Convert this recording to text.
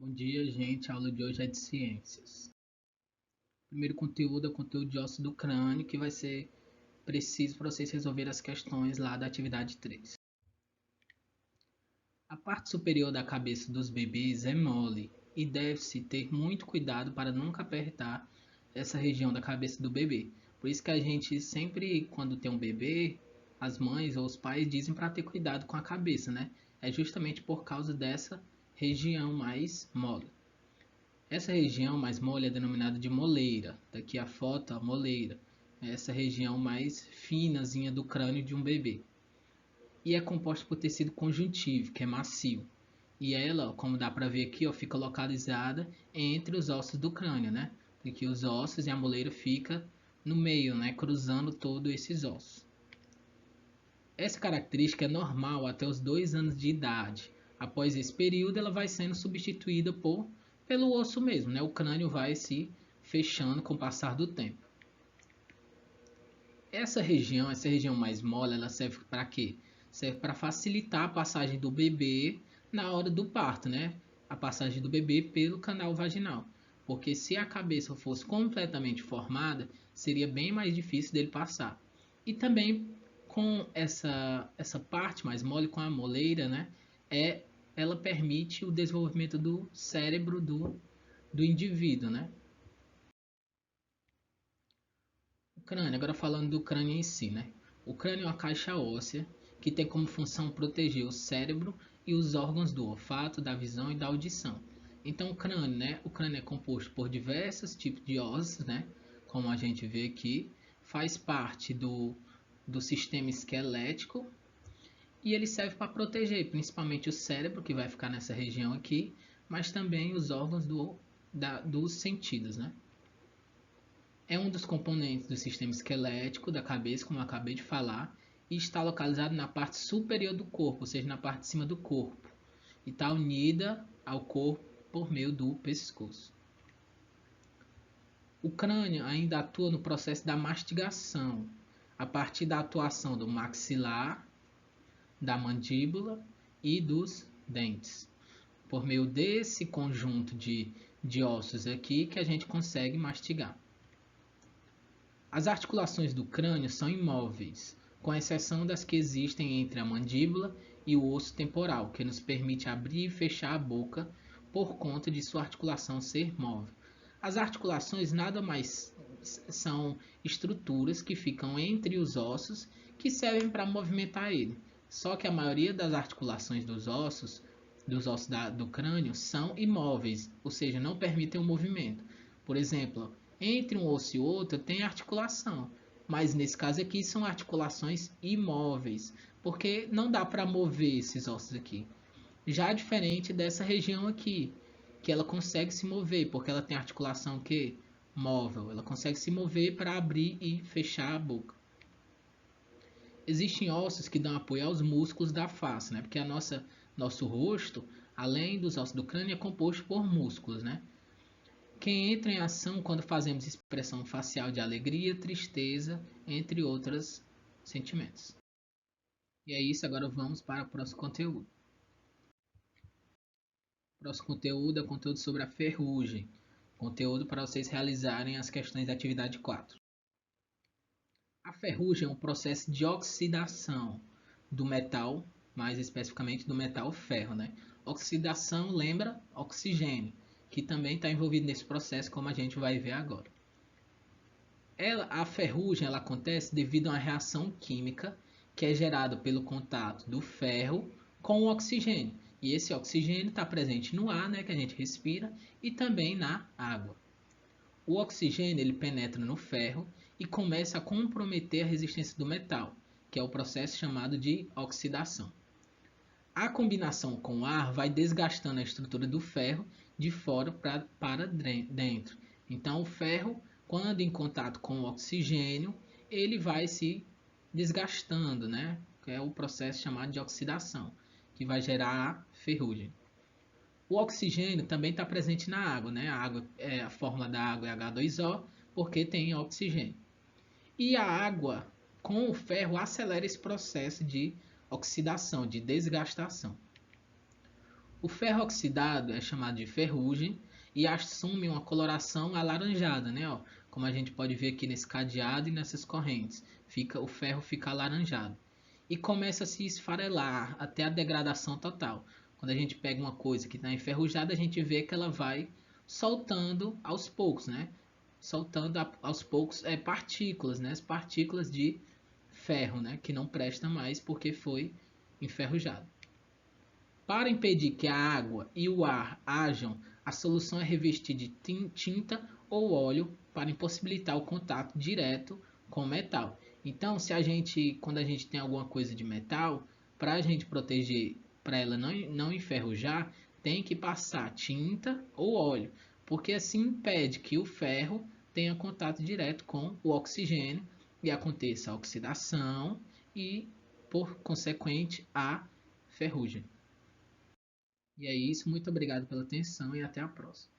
Bom dia, gente. A aula de hoje é de ciências. Primeiro conteúdo é o conteúdo de ósseo do crânio, que vai ser preciso para vocês resolverem as questões lá da atividade 3. A parte superior da cabeça dos bebês é mole e deve-se ter muito cuidado para nunca apertar essa região da cabeça do bebê. Por isso que a gente sempre, quando tem um bebê, as mães ou os pais dizem para ter cuidado com a cabeça, né? É justamente por causa dessa região mais mole. Essa região mais mole é denominada de moleira. Daqui a foto, a moleira. É essa região mais finazinha do crânio de um bebê. E é composta por tecido conjuntivo, que é macio. E ela, como dá para ver aqui, ó, fica localizada entre os ossos do crânio, né? Porque os ossos e a moleira fica no meio, né? Cruzando todos esses ossos. Essa característica é normal até os 2 anos de idade. Após esse período, ela vai sendo substituída pelo osso mesmo, né? O crânio vai se fechando com o passar do tempo. Essa região mais mole, ela serve para quê? Serve para facilitar a passagem do bebê na hora do parto, né? A passagem do bebê pelo canal vaginal. Porque se a cabeça fosse completamente formada, seria bem mais difícil dele passar. E também com essa parte mais mole, com a moleira, né? Ela permite o desenvolvimento do cérebro do indivíduo, né? O crânio, agora falando do crânio em si, né? O crânio é uma caixa óssea que tem como função proteger o cérebro e os órgãos do olfato, da visão e da audição. Então o crânio, né? O crânio é composto por diversos tipos de ossos, né? Como a gente vê aqui, faz parte do sistema esquelético e ele serve para proteger principalmente o cérebro, que vai ficar nessa região aqui, mas também os órgãos dos sentidos, né? É um dos componentes do sistema esquelético da cabeça, como eu acabei de falar, e está localizado na parte superior do corpo, ou seja, na parte de cima do corpo, e está unida ao corpo por meio do pescoço. O crânio ainda atua no processo da mastigação, a partir da atuação do maxilar, da mandíbula e dos dentes. Por meio desse conjunto de ossos aqui que a gente consegue mastigar. As articulações do crânio são imóveis, com exceção das que existem entre a mandíbula e o osso temporal, que nos permite abrir e fechar a boca por conta de sua articulação ser móvel. As articulações nada mais são estruturas que ficam entre os ossos que servem para movimentar ele. Só que a maioria das articulações dos ossos do crânio são imóveis, ou seja, não permitem o movimento. Por exemplo, entre um osso e outro tem articulação, mas nesse caso aqui são articulações imóveis, porque não dá para mover esses ossos aqui. Já diferente dessa região aqui, que ela consegue se mover, porque ela tem articulação que móvel, ela consegue se mover para abrir e fechar a boca. Existem ossos que dão apoio aos músculos da face, né? Porque nosso rosto, além dos ossos do crânio, é composto por músculos, né? Que entra em ação quando fazemos expressão facial de alegria, tristeza, entre outros sentimentos. E é isso, agora vamos para o próximo conteúdo. O próximo conteúdo é o conteúdo sobre a ferrugem. Conteúdo para vocês realizarem as questões da atividade 4. A ferrugem é um processo de oxidação do metal, mais especificamente do metal ferro, né? Oxidação lembra oxigênio, que também está envolvido nesse processo, como a gente vai ver agora. A ferrugem ela acontece devido a uma reação química que é gerada pelo contato do ferro com o oxigênio. E esse oxigênio está presente no ar, né, que a gente respira, e também na água. O oxigênio ele penetra no ferro e começa a comprometer a resistência do metal, que é o processo chamado de oxidação. A combinação com o ar vai desgastando a estrutura do ferro de fora para dentro. Então, o ferro, quando em contato com o oxigênio, ele vai se desgastando, né? Que é o processo chamado de oxidação, que vai gerar a ferrugem. O oxigênio também está presente na água, né? A fórmula da água é H2O, porque tem oxigênio. E a água com o ferro acelera esse processo de oxidação, de desgastação. O ferro oxidado é chamado de ferrugem e assume uma coloração alaranjada, né? Ó, como a gente pode ver aqui nesse cadeado e nessas correntes. O ferro fica alaranjado. E começa a se esfarelar até a degradação total. Quando a gente pega uma coisa que está enferrujada, a gente vê que ela vai soltando aos poucos, né? Soltando aos poucos partículas, né? As partículas de ferro, né? Que não presta mais porque foi enferrujado. Para impedir que a água e o ar ajam, a solução é revestir de tinta ou óleo para impossibilitar o contato direto com o metal. Então, quando a gente tem alguma coisa de metal, para a gente proteger, para ela não enferrujar, tem que passar tinta ou óleo, porque assim impede que o ferro tenha contato direto com o oxigênio e aconteça a oxidação e, por consequente, a ferrugem. E é isso, muito obrigado pela atenção e até a próxima.